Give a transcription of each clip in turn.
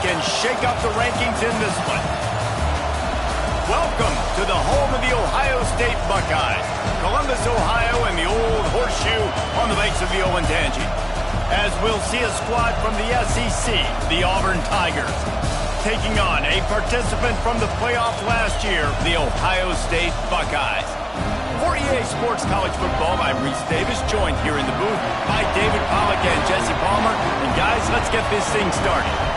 can shake up the rankings in this one. Welcome to the home of the Ohio State Buckeyes, Columbus, Ohio, and the Old Horseshoe on the banks of the Olentangy. As we'll see a squad from the SEC, the Auburn Tigers, taking on a participant from the playoff last year, the Ohio State Buckeyes. For EA Sports College Football, I'm Reese Davis, joined here in the booth by David Pollack and Jesse Palmer. And guys, let's get this thing started.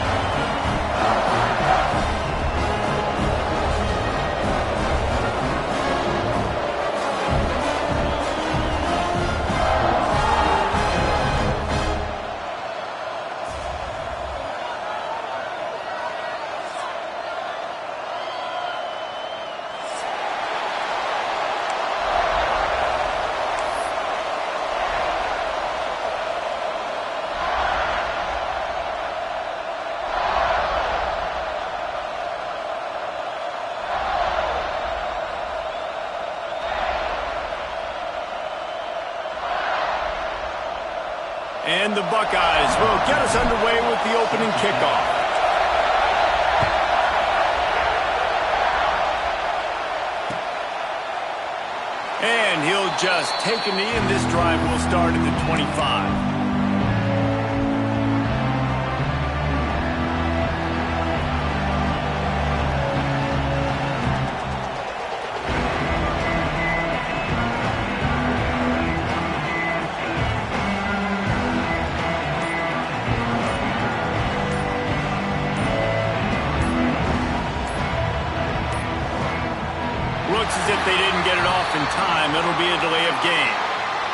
And the Buckeyes will get us underway with the opening kickoff. And he'll just take a knee, and this drive will start at the 25. Looks as if they didn't get it off in time. It'll be a delay of game.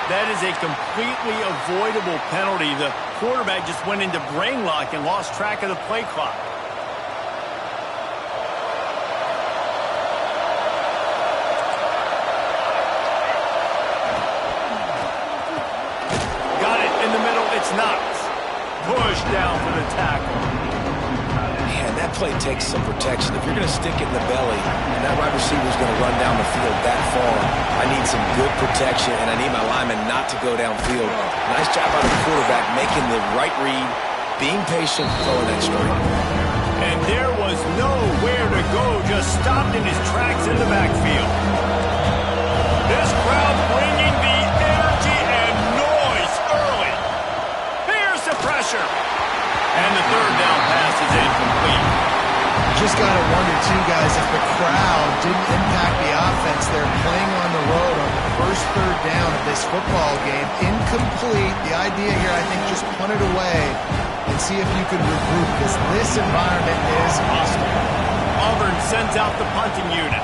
That is a completely avoidable penalty. The quarterback just went into brain lock and lost track of the play clock. Got it in the middle. It's Knox. Pushed down for the tackle. Man, that play takes some protection. If you're going to stick it in the belly and that wide receiver is going to run down the field that far, I need some good protection, and I need my lineman not to go downfield. Nice job by the quarterback making the right read, being patient, throwing that straight. And there was nowhere to go, just stopped in his tracks in the backfield. This crowd bringing the energy and noise early. Here's the pressure. And the third down pass is incomplete. Just got to wonder, too, guys, if the crowd didn't impact the offense. They're playing on the road on the first third down of this football game. Incomplete. The idea here, I think, just punt it away and see if you can regroup, because this environment is hostile. Auburn sends out the punting unit.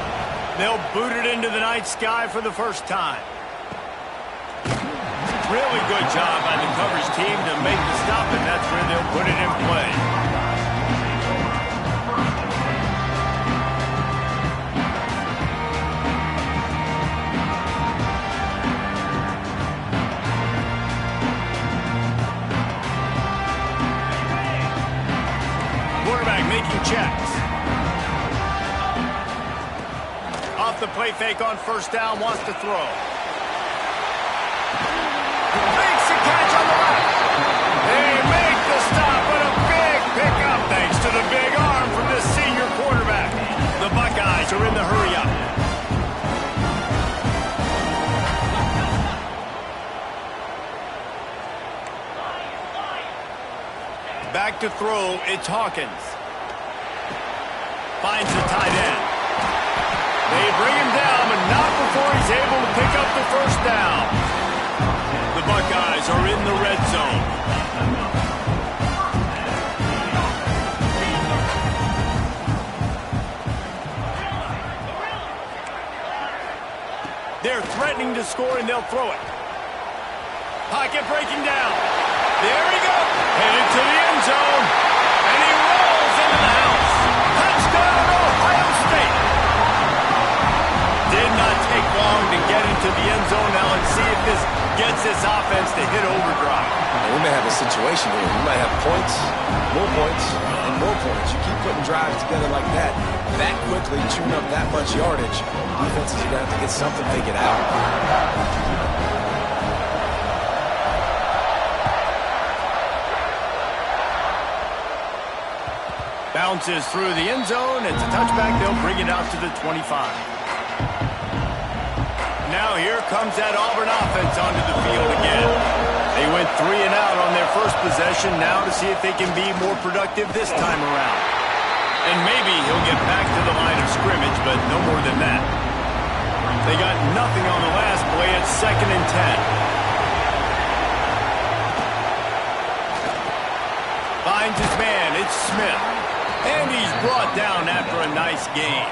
They'll boot it into the night sky for the first time. Really good job by the coverage team to make the stop, and that's where they'll put it in play. Quarterback making checks. Off the play fake on first down, wants to throw. Makes the catch on the left. They make the stop, but a big pickup thanks to the big arm from this senior quarterback. The Buckeyes are in the hurry-up. Back to throw, it's Hawkins. Finds the tight end. They bring him down, but not before he's able to pick up the first down. The Buckeyes are in the red zone. They're threatening to score, and they'll throw it. Pocket breaking down. There he goes. Headed to the end zone. And he rolls into the house. Touchdown, Ohio State. Did not take long to get into the end zone. Now let's see if this gets this offense to hit overdrive. And we may have a situation here. We might have points, and more points. You keep putting drives together like that quickly, chewing up that much yardage, defenses are going to have to get something figured out. Bounces through the end zone. It's a touchback. They'll bring it out to the 25. Now here comes that Auburn offense onto the field again. They went 3 and out on their first possession. Now to see if they can be more productive this time around. And maybe he'll get back to the line of scrimmage, but no more than that. They got nothing on the last play. It's 2nd and 10. Finds his man. It's Smith. And he's brought down after a nice gain.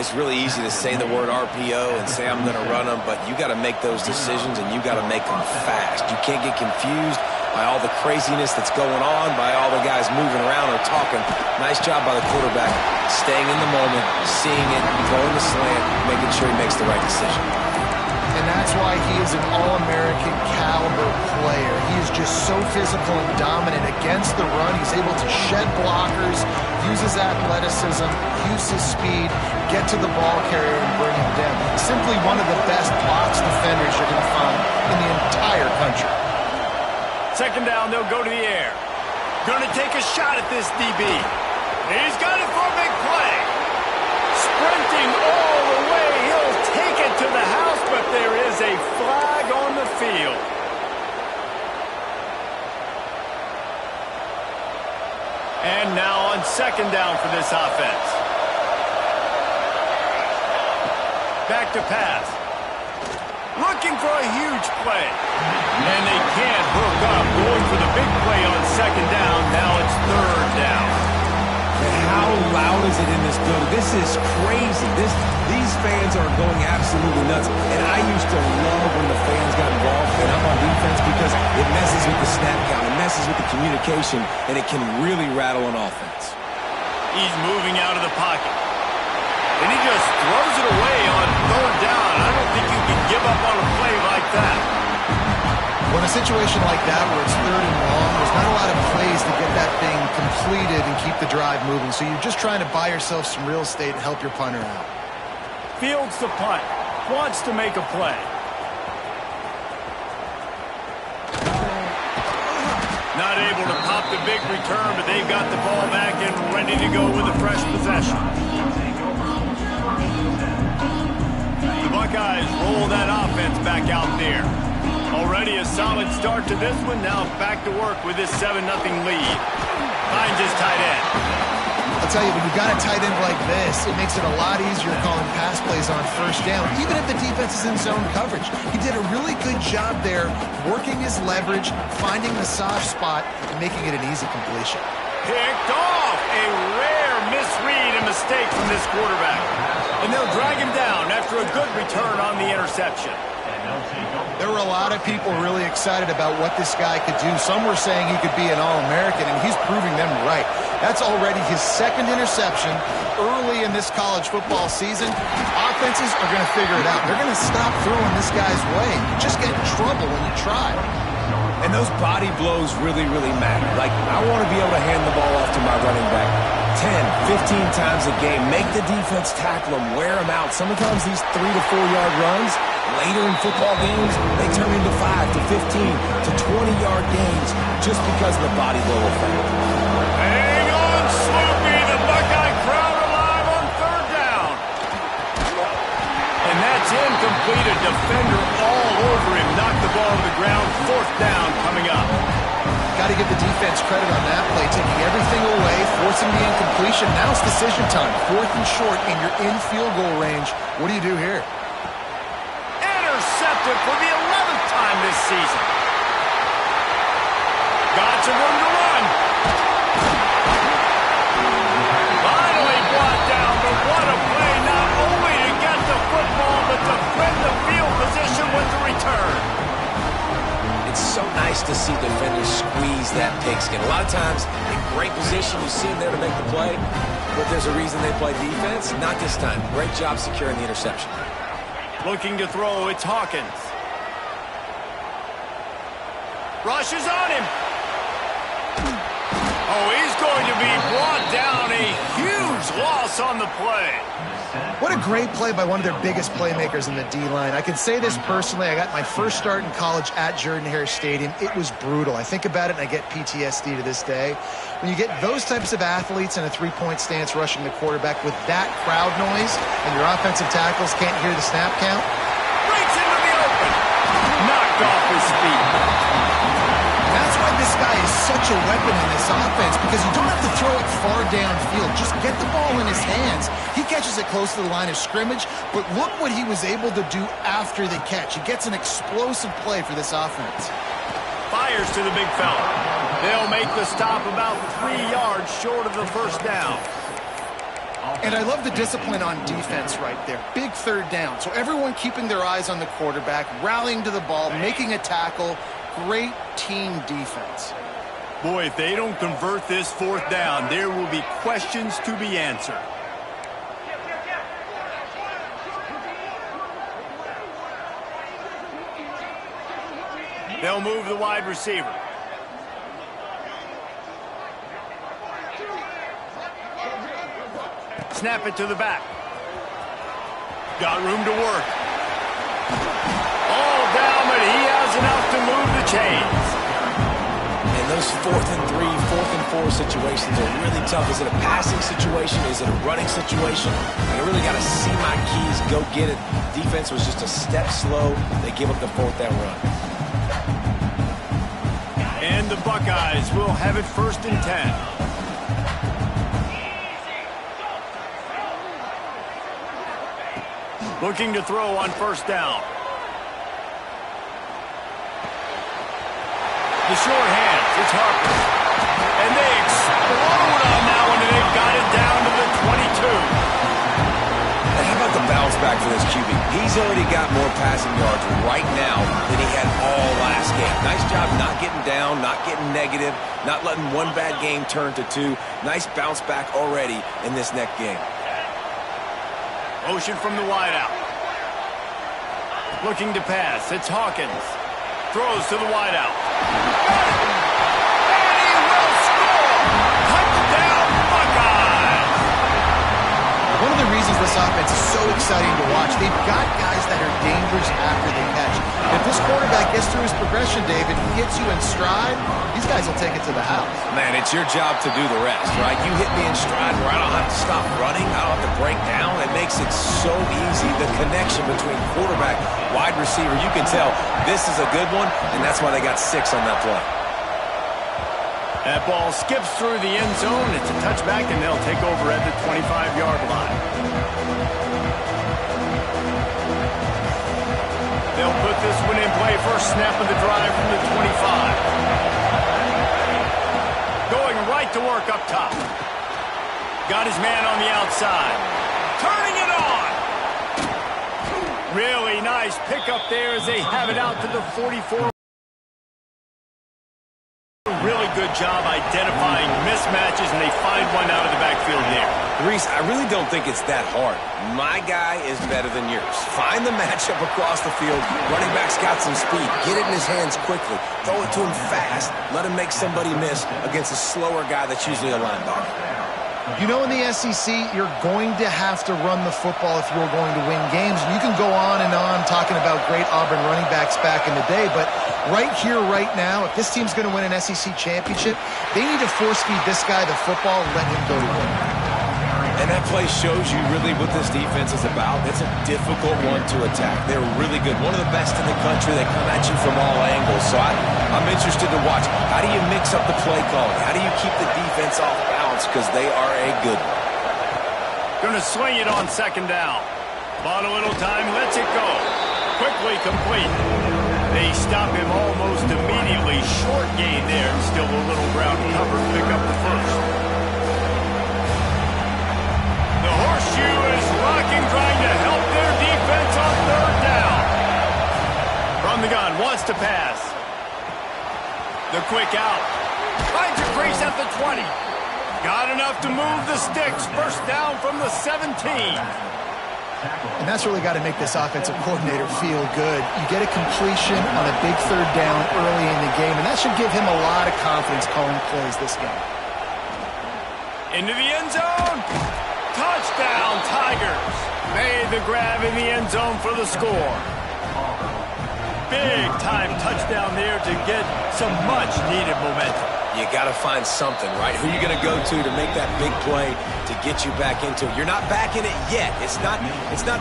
It's really easy to say the word RPO and say I'm going to run them, but you got to make those decisions and you got to make them fast. You can't get confused by all the craziness that's going on, by all the guys moving around or talking. Nice job by the quarterback, staying in the moment, seeing it, throwing the slant, making sure he makes the right decision. And that's why he is an All-American caliber player. He is just so physical and dominant against the run. He's able to shed blockers, use his athleticism, use his speed, get to the ball carrier and bring him down. Simply one of the best box defenders you're going to find in the entire country. 2nd down, they'll go to the air. Going to take a shot at this DB. He's got it for a big play. Sprinting all the way. He'll take it to the house, but there is a flag on the field. And now on 2nd down for this offense. Back to pass. Looking for a huge play. And they can't hook up. Going for the big play on 2nd down. Now it's 3rd down. And how loud is it in this building? This is crazy. These fans are going absolutely nuts. And I used to love when the fans got involved and I'm on defense because it messes with the snap count. It messes with the communication, and it can really rattle an offense. He's moving out of the pocket. And he just throws it away on 3rd down. I don't think you can give up on a play like that. Well, in a situation like that where it's 3rd and long, there's not a lot of plays to get that thing completed and keep the drive moving. So you're just trying to buy yourself some real estate and help your punter out. Fields the punt. Wants to make a play. Not able to pop the big return, but they've got the ball back and ready to go with a fresh possession. The Buckeyes roll that offense back out there. Already a solid start to this one. Now back to work with this 7-0 lead. Finds his tight end. I'll tell you, when you've got a tight end like this, it makes it a lot easier calling pass plays on 1st down, even if the defense is in zone coverage. He did a really good job there, working his leverage, finding the soft spot, and making it an easy completion. Picked off. A rare misread and mistake from this quarterback. And they'll drag him down after a good return on the interception. There were a lot of people really excited about what this guy could do. Some were saying he could be an All-American, and he's proving them right. That's already his 2nd interception early in this college football season. Offenses are going to figure it out. They're going to stop throwing this guy's way. You just get in trouble when you try. And those body blows really, really matter. Like, I want to be able to hand the ball off to my running back 10, 15 times a game. Make the defense tackle him, wear him out. Sometimes these 3 to 4 yard runs, later in football games, they turn into 5 to 15 to 20-yard gains just because of the body blow effect. Hang on, Sloopy. The Buckeye crowd alive on 3rd down. And that's incomplete. A defender all over him. Knocked the ball to the ground. 4th down coming up. Got to give the defense credit on that play, taking everything away, forcing the incompletion. Now it's decision time. 4th and short, and you're in field goal range. What do you do here? Intercepted for the 11th time this season. Got some room to run. Finally brought down, but what a play, not only to get the football, but to win the field position with the return. It's so nice to see defenders squeeze that pigskin. A lot of times, in great position, you see them there to make the play, but there's a reason they play defense. Not this time. Great job securing the interception. Looking to throw, it's Hawkins. Rushes on him. Oh, he's going to be brought down. A huge loss loss on the play. What a great play by one of their biggest playmakers in the D-line. I can say this personally. I got my first start in college at Jordan-Hare Stadium. It was brutal. I think about it and I get PTSD to this day. When you get those types of athletes in a three-point stance rushing the quarterback with that crowd noise and your offensive tackles can't hear the snap count. Breaks into the open. Knocked off his feet. That's why this guy is such a weapon in this offense, because you don't have to throw it far downfield. Just get the ball in his hands. He catches it close to the line of scrimmage, but look what he was able to do after the catch. He gets an explosive play for this offense. Fires to the big fella. They'll make the stop about 3 yards short of the first down. And I love the discipline on defense right there. Big third down. So everyone keeping their eyes on the quarterback, rallying to the ball, making a tackle. Great team defense. Boy, if they don't convert this fourth down, there will be questions to be answered. They'll move the wide receiver. Snap it to the back. Got room to work. All down, but he has enough to move the chains. And those 4th and 3, 4th and 4 situations are really tough. Is it a passing situation? Is it a running situation? I really got to see my keys, go get it. Defense was just a step slow. They give up the 4th down run. And the Buckeyes will have it 1st and 10. Looking to throw on 1st down. The short hands, it's Harper. And they explode on that one, and they've got it down to the 22. And how about the bounce back for this QB? He's already got more passing yards right now than he had all last game. Nice job not getting down, not getting negative, not letting one bad game turn to 2. Nice bounce back already in this next game. Motion from the wideout. Looking to pass. It's Hawkins. Throws to the wideout. And he will score! Touchdown, Buckeyes! One of the reasons this offense is so exciting to watch, they've got guys that are dangerous after they catch. If this quarterback gets through his progression, David, he hits you in stride, these guys will take it to the house. Man, it's your job to do the rest, right? You hit me in stride where I don't have to stop running. I don't have to break down. It makes it so easy. The connection between quarterback, wide receiver, you can tell this is a good one, and that's why they got 6 on that play. That ball skips through the end zone. It's a touchback, and they'll take over at the 25-yard line. They'll put this one in play. First snap of the drive from the 25. Going right to work up top. Got his man on the outside. Turning it on. Really nice pickup there as they have it out to the 44. Really good job identifying mismatches, and they find one out of the backfield there. Reese, I really don't think it's that hard. My guy is better than yours. Find the matchup across the field. Running back's got some speed. Get it in his hands quickly. Throw it to him fast. Let him make somebody miss against a slower guy that's usually a linebacker. You know, in the SEC, you're going to have to run the football if you're going to win games. And you can go on and on talking about great Auburn running backs back in the day, but right here, right now, if this team's going to win an SEC championship, they need to force-feed this guy the football and let him go to work. And that play shows you really what this defense is about. It's a difficult one to attack. They're really good. One of the best in the country. They come at you from all angles. So I'm interested to watch. How do you mix up the play calling? How do you keep the defense off balance? Because they are a good one. Going to swing it on 2nd down. Bought a little time, lets it go. Quickly complete. They stop him almost immediately. Short gain there. Still a little ground cover. Pick up the first. The horseshoe is rocking, trying to help their defense on 3rd down. From the gun, wants to pass. The quick out. Finds a crease at the 20. Got enough to move the sticks. 1st down from the 17. And that's really got to make this offensive coordinator feel good. You get a completion on a big 3rd down early in the game, and that should give him a lot of confidence calling plays this game. Into the end zone. Touchdown, Tigers. Made the grab in the end zone for the score. Big time touchdown there to get some much needed momentum. You got to find something, right? Who are you going to go to make that big play to get you back into it? You're not back in it yet. It's not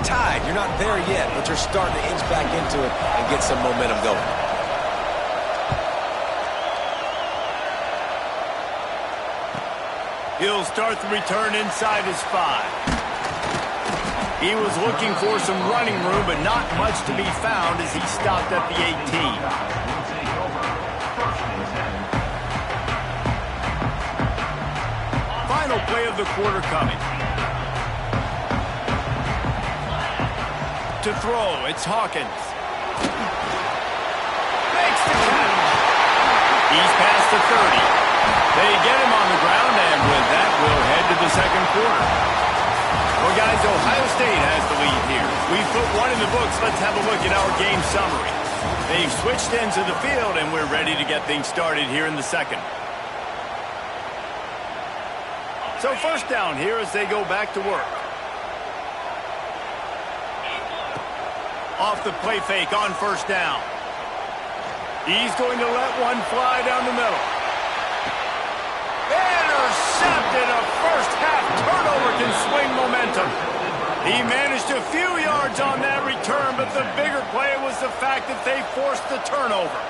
tied. You're not there yet, but you're starting to inch back into it and get some momentum going. He'll start the return inside his 5. He was looking for some running room, but not much to be found as he stopped at the 18. Final play of the quarter coming. To throw, it's Hawkins. Makes the catch. He's past the 30. They get him on the ground, and with that, we'll head to the second quarter. Well, guys, Ohio State has the lead here. We've put one in the books. Let's have a look at our game summary. They've switched ends of the field, and we're ready to get things started here in the second. So first down here as they go back to work. Off the play fake on first down. He's going to let one fly down the middle. Intercepted. A first-half turnover can swing momentum. He managed a few yards on that return, but the bigger play was the fact that they forced the turnover.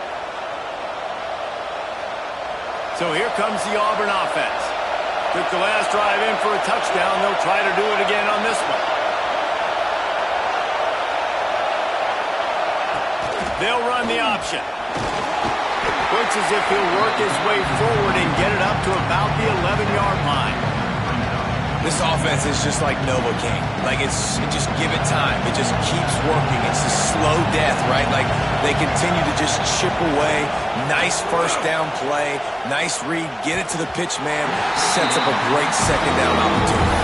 So here comes the Auburn offense. Took the last drive in for a touchdown. They'll try to do it again on this one. They'll run the option. Looks as if he'll work his way forward and get it up to about the 11-yard line. This offense is just like Novocaine. Like, just give it time. It just keeps working. It's a slow death, right? Like, they continue to just chip away. Nice first down play. Nice read. Get it to the pitch man. Sets up a great second down opportunity.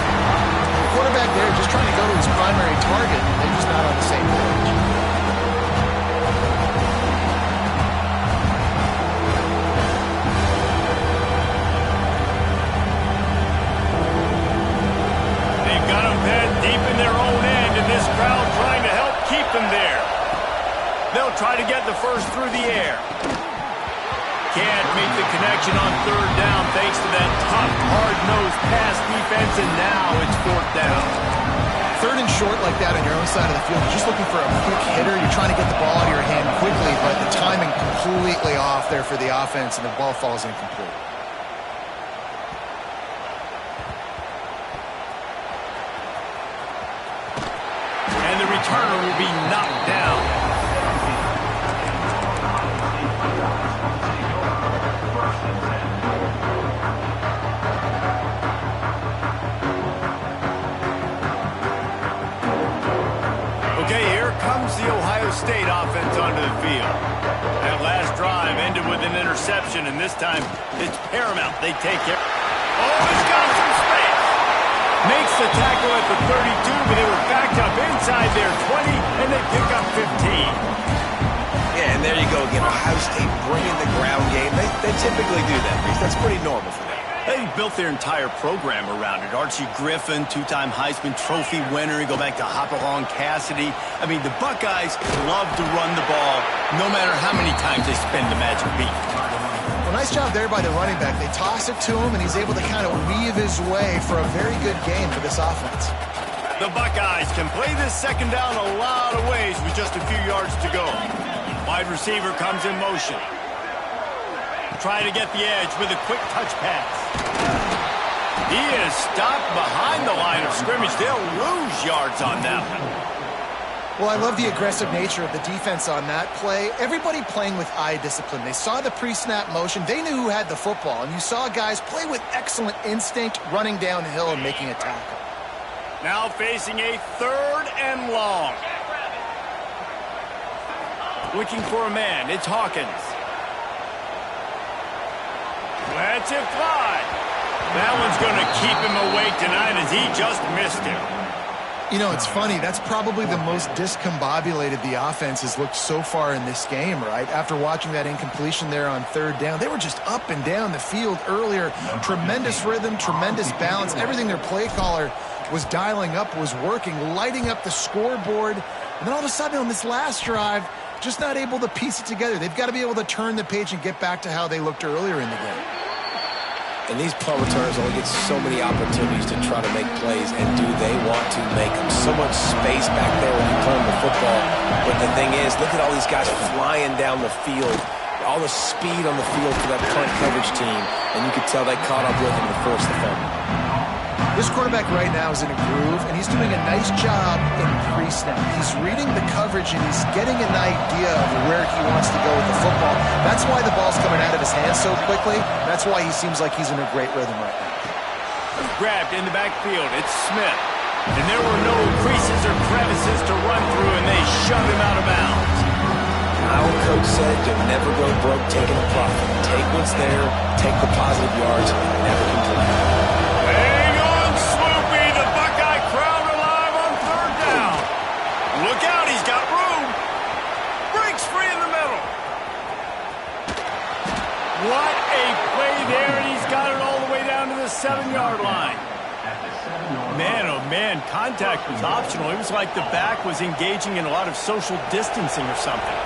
The quarterback there just trying to go to his primary target. They're just not on the same page. Deep in their own end, and this crowd trying to help keep them there. They'll try to get the first through the air. Can't make the connection on third down thanks to that tough, hard-nosed pass defense, and now it's fourth down. Third and short like that on your own side of the field, you're just looking for a quick hitter. You're trying to get the ball out of your hand quickly, but the timing completely off there for the offense, and the ball falls incomplete. Returner will be knocked down. Okay, here comes the Ohio State offense onto the field. That last drive ended with an interception, and this time it's paramount. They take it. Oh, he's got some space. Makes the tackle at the 32, but they were backed up inside their 20, and they pick up 15. Yeah, and there you go again. Ohio State bringing the ground game. They typically do that, Reese. That's pretty normal for them. They built their entire program around it. Archie Griffin, two-time Heisman Trophy winner. You go back to Hopalong Cassidy. I mean, the Buckeyes love to run the ball, no matter how many times they spin the magic beat. Well, nice job there by the running back. They toss it to him, and he's able to kind of weave his way for a very good game for this offense. The Buckeyes can play this second down a lot of ways with just a few yards to go. Wide receiver comes in motion. Try to get the edge with a quick touch pass. He is stopped behind the line of scrimmage. They'll lose yards on that one. Well, I love the aggressive nature of the defense on that play. Everybody playing with eye discipline. They saw the pre-snap motion. They knew who had the football. And you saw guys play with excellent instinct, running downhill and making a tackle. Now facing a third and long. Looking for a man. It's Hawkins. Lets it fly. That one's going to keep him awake tonight as he just missed him. You know, it's funny. That's probably the most discombobulated the offense has looked so far in this game, right? After watching that incompletion there on third down, they were just up and down the field earlier. Tremendous rhythm, tremendous balance, everything their play caller was dialing up, was working, lighting up the scoreboard. And then all of a sudden on this last drive, just not able to piece it together. They've got to be able to turn the page and get back to how they looked earlier in the game. And these punt returners only get so many opportunities to try to make plays, and do they want to make them? So much space back there when you punt the football. But the thing is, look at all these guys flying down the field, all the speed on the field for that punt coverage team, and you could tell they caught up with him to force the fumble. This quarterback right now is in a groove, and he's doing a nice job in pre-snap. He's reading the coverage, and he's getting an idea of where he wants to go with the football. That's why the ball's coming out of his hands so quickly. That's why he seems like he's in a great rhythm right now. Grabbed in the backfield. It's Smith. And there were no creases or crevices to run through, and they shoved him out of bounds. Our coach said, you'll never go broke taking a profit. Take what's there, take the positive yards, and never complain. Hang on, Swoopy. The Buckeye crowd alive on third down. Look out, he's got room. Breaks free in the middle. What a play there, and he's got it all the way down to the 7-yard line. Man, oh man, contact was optional. It was like the back was engaging in a lot of social distancing or something.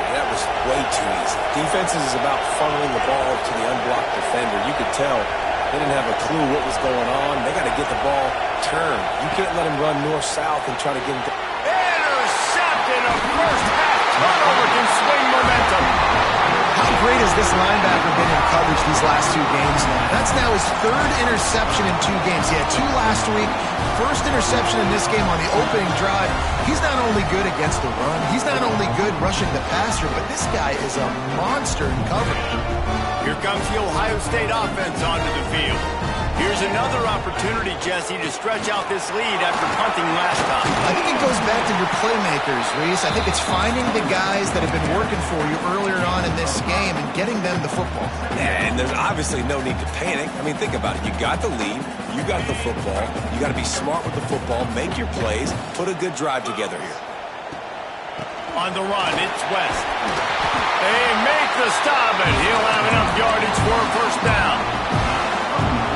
That was way too easy. Defenses is about funneling the ball to the unblocked defender. You could tell they didn't have a clue what was going on. They got to get the ball turned. You can't let him run north-south and try to get him to... Intercepted! A first-half turnover can swing momentum. How great has this linebacker been in coverage these last 2 games now? That's now his 3rd interception in 2 games. He had 2 last week. First interception in this game on the opening drive. He's not only good against the run, he's not only good rushing the passer, but this guy is a monster in coverage. Here comes the Ohio State offense onto the field. Here's another opportunity, Jesse, to stretch out this lead after punting last time. I think it goes back to your playmakers, Reese. I think it's finding the guys that have been working for you earlier on in this game and getting them the football. And there's obviously no need to panic. I mean, think about it. You got the lead. You got the football. You got to be smart with the football. Make your plays. Put a good drive together here. On the run, it's West. They make the stop, and he'll have enough yardage for a first down.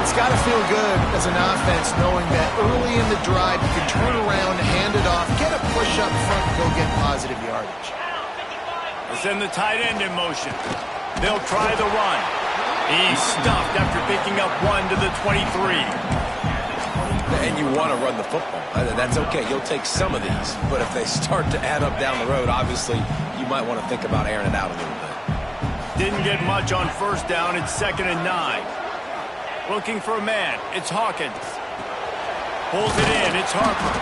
It's got to feel good as an offense knowing that early in the drive you can turn around, hand it off, get a push up front, and go get positive yardage. They send the tight end in motion. They'll try the run. He's stuffed after picking up 1 to the 23. And you want to run the football. That's okay. You'll take some of these. But if they start to add up down the road, obviously you might want to think about airing it out a little bit. Didn't get much on first down. It's 2nd and 9. Looking for a man. It's Hawkins. Pulls it in. It's Harper.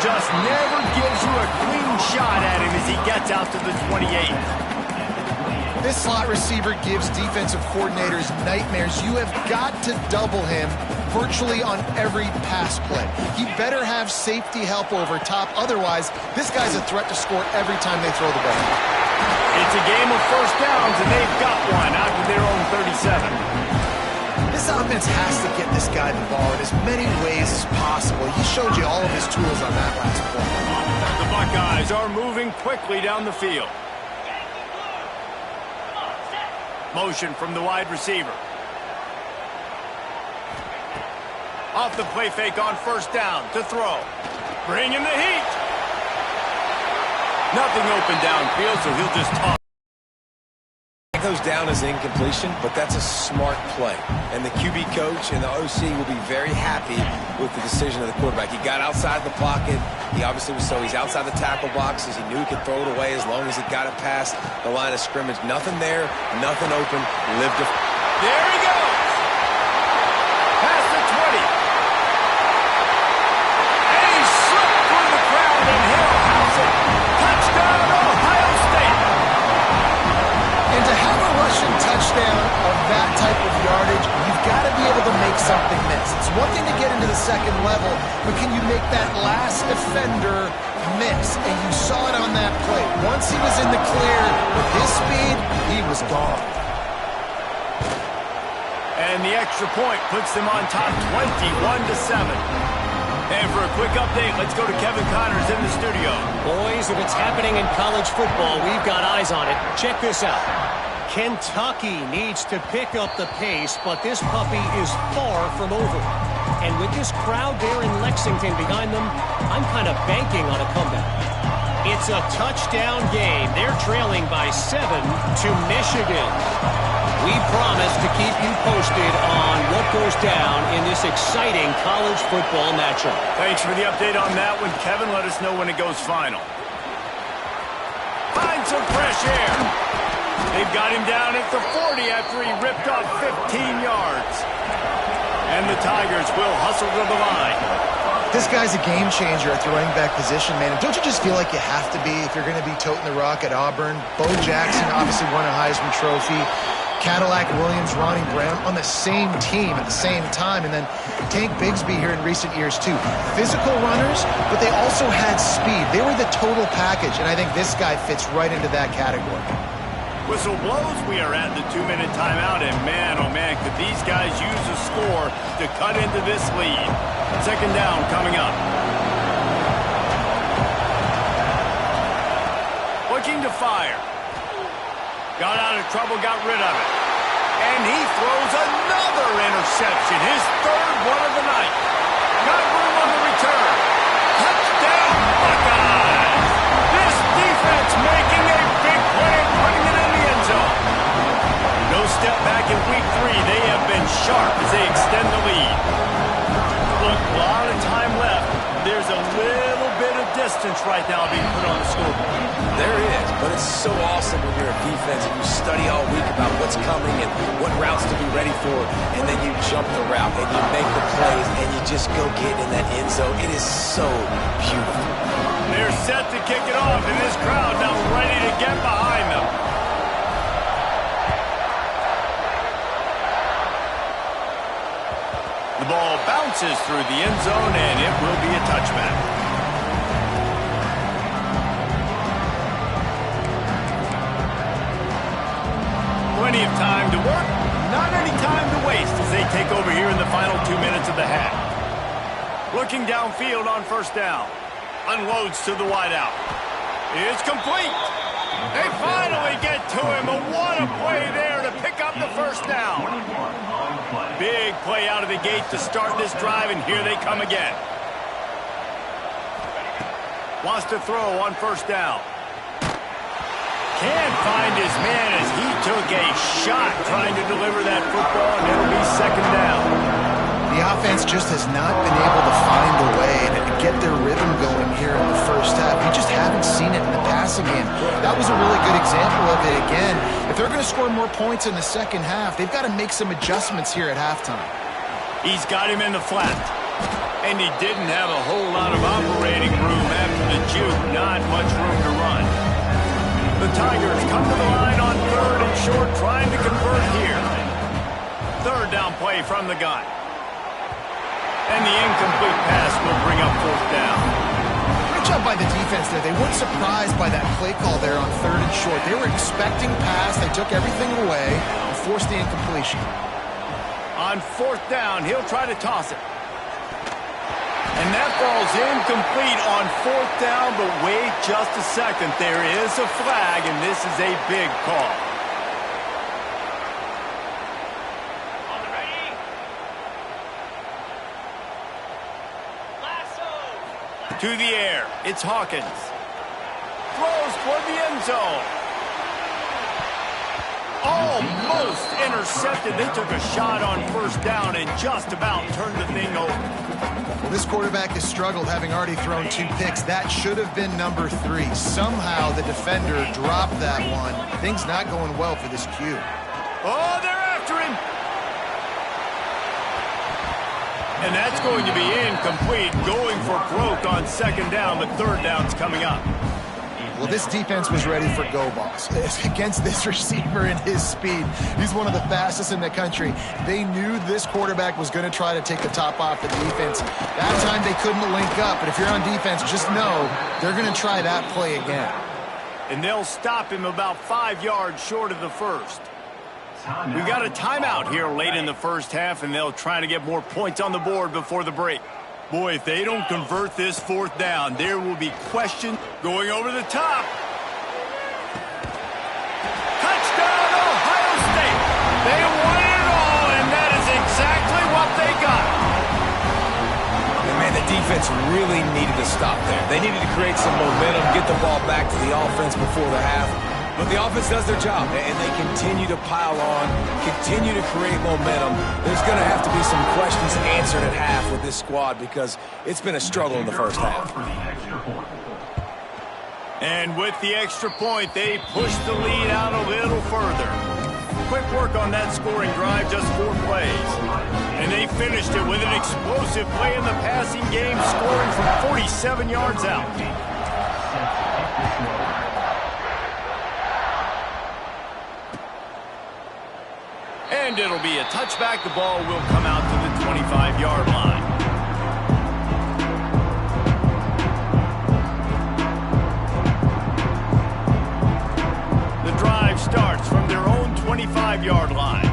Just never gives you a clean shot at him as he gets out to the 28. This slot receiver gives defensive coordinators nightmares. You have got to double him virtually on every pass play. He better have safety help over top. Otherwise, this guy's a threat to score every time they throw the ball. It's a game of first downs, and they've got one out to their own 37. This offense has to get this guy the ball in as many ways as possible. He showed you all of his tools on that last play. The Buckeyes are moving quickly down the field. Motion from the wide receiver. Off the play fake on first down to throw. Bring in the heat. Nothing open downfield, so he'll just toss. It goes down as incompletion, but that's a smart play. And the QB coach and the OC will be very happy with the decision of the quarterback. He got outside the pocket. He obviously was he's outside the tackle boxes. He knew he could throw it away as long as he got it past the line of scrimmage. Nothing there, nothing open. There he goes. Past the 20. And he slipped through the crowd and he'll house it. Touchdown, Ohio State. And to have a rushing touchdown of that type of yardage, you've got to be able to make something miss. It's one thing to get into the second level, but can you make that last defender miss? And you saw it on that play. Once he was in the clear with his speed, he was gone. And the extra point puts them on top 21-7. And for a quick update, let's go to Kevin Connors in the studio. Boys, if it's happening in college football, we've got eyes on it. Check this out. Kentucky needs to pick up the pace, but this puppy is far from over. And with this crowd there in Lexington behind them, I'm kind of banking on a comeback. It's a touchdown game. They're trailing by 7 to Michigan. We promise to keep you posted on what goes down in this exciting college football matchup. Thanks for the update on that one, Kevin. Let us know when it goes final. Find some fresh air. They've got him down at the 40 after he ripped off 15 yards. And the Tigers will hustle to the line. This guy's a game changer at the running back position, man. And don't you just feel like you have to be if you're going to be toting the rock at Auburn? Bo Jackson obviously won a Heisman Trophy. Cadillac Williams, Ronnie Brown on the same team at the same time. And then Tank Bigsby here in recent years, too. Physical runners, but they also had speed. They were the total package, and I think this guy fits right into that category. Whistle blows, we are at the 2-minute timeout, and man, oh man, could these guys use a score to cut into this lead. Second down coming up. Looking to fire. Got out of trouble, got rid of it. And he throws another interception, his third one of the night. Got room on the return. Touchdown, Buckeyes! This defense making a big play, putting it in the end zone. No step back in week 3. They have been sharp as they extend the lead. Look, a lot of time left. There's a little bit of distance right now being put on the scoreboard. There is, but it's so awesome when you're a defense and you study all week about what's coming and what routes to be ready for, and then you jump the route and you make the plays and you just go get in that end zone. It is so beautiful. They're set to kick it off, and this crowd now ready to get behind them. The ball bounces through the end zone, and it will be a touchback. Plenty of time to work, not any time to waste as they take over here in the final 2 minutes of the half. Looking downfield on first down. Unloads to the wideout. It's complete. They finally get to him, but what a play there to pick up the first down. Big play out of the gate to start this drive, and here they come again. Wants to throw on first down. Can't find his man as he took a shot trying to deliver that football, and it'll be second down. The offense just has not been able to find a way to get their rhythm going here in the first half. We just haven't seen it in the passing game. That was a really good example of it again. If they're going to score more points in the second half, they've got to make some adjustments here at halftime. He's got him in the flat. And he didn't have a whole lot of operating room after the juke. Not much room to run. The Tigers come to the line on third and short, trying to convert here. Third down play from the gun. And the incomplete pass will bring up fourth down. Great job by the defense there. They weren't surprised by that play call there on third and short. They were expecting pass. They took everything away and forced the incompletion. On fourth down, he'll try to toss it. And that ball's incomplete on fourth down, but wait just a second. There is a flag, and this is a big call. To the air, it's Hawkins. Throws toward the end zone. Almost intercepted. They took a shot on first down and just about turned the thing over. Well, this quarterback has struggled, having already thrown 2 picks. That should have been number 3. Somehow the defender dropped that one. Things not going well for this Q. Oh, they're after him. And that's going to be incomplete. Going for broke on second down, but third down's coming up. Well, this defense was ready for go balls against this receiver and his speed. He's one of the fastest in the country. They knew this quarterback was going to try to take the top off the defense. That time they couldn't link up, but if you're on defense, just know they're going to try that play again. And they'll stop him about 5 yards short of the first. We got a timeout here late in the first half, and they'll try to get more points on the board before the break. Boy, if they don't convert this fourth down, there will be questions going over the top. Touchdown, Ohio State. They won it all, and that is exactly what they got. defense really needed to stop there. They needed to create some momentum, get the ball back to the offense before the half. But the offense does their job, and they continue to pile on, continue to create momentum. There's going to have to be some questions answered at half with this squad because it's been a struggle in the first half. And with the extra point, they push the lead out a little further. Quick work on that scoring drive, just 4 plays. And they finished it with an explosive play in the passing game, scoring from 47 yards out. And it'll be a touchback. The ball will come out to the 25-yard line. The drive starts from their own 25-yard line.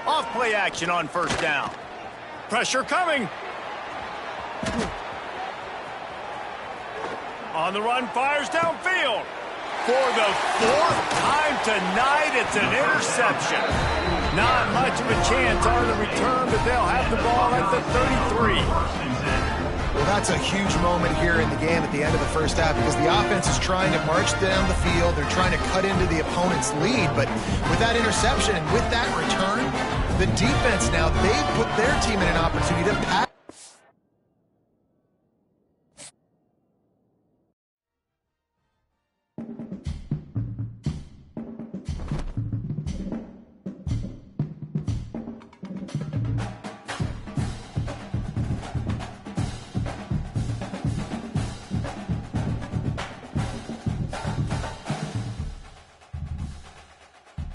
Off play action on first down. Pressure coming. On the run, fires downfield. For the 4th time tonight, it's an interception. Not much of a chance on the return, but they'll have the ball at the 33. Well, that's a huge moment here in the game at the end of the first half because the offense is trying to march down the field. They're trying to cut into the opponent's lead, but with that interception and with that return, the defense now, they've put their team in an opportunity to pass.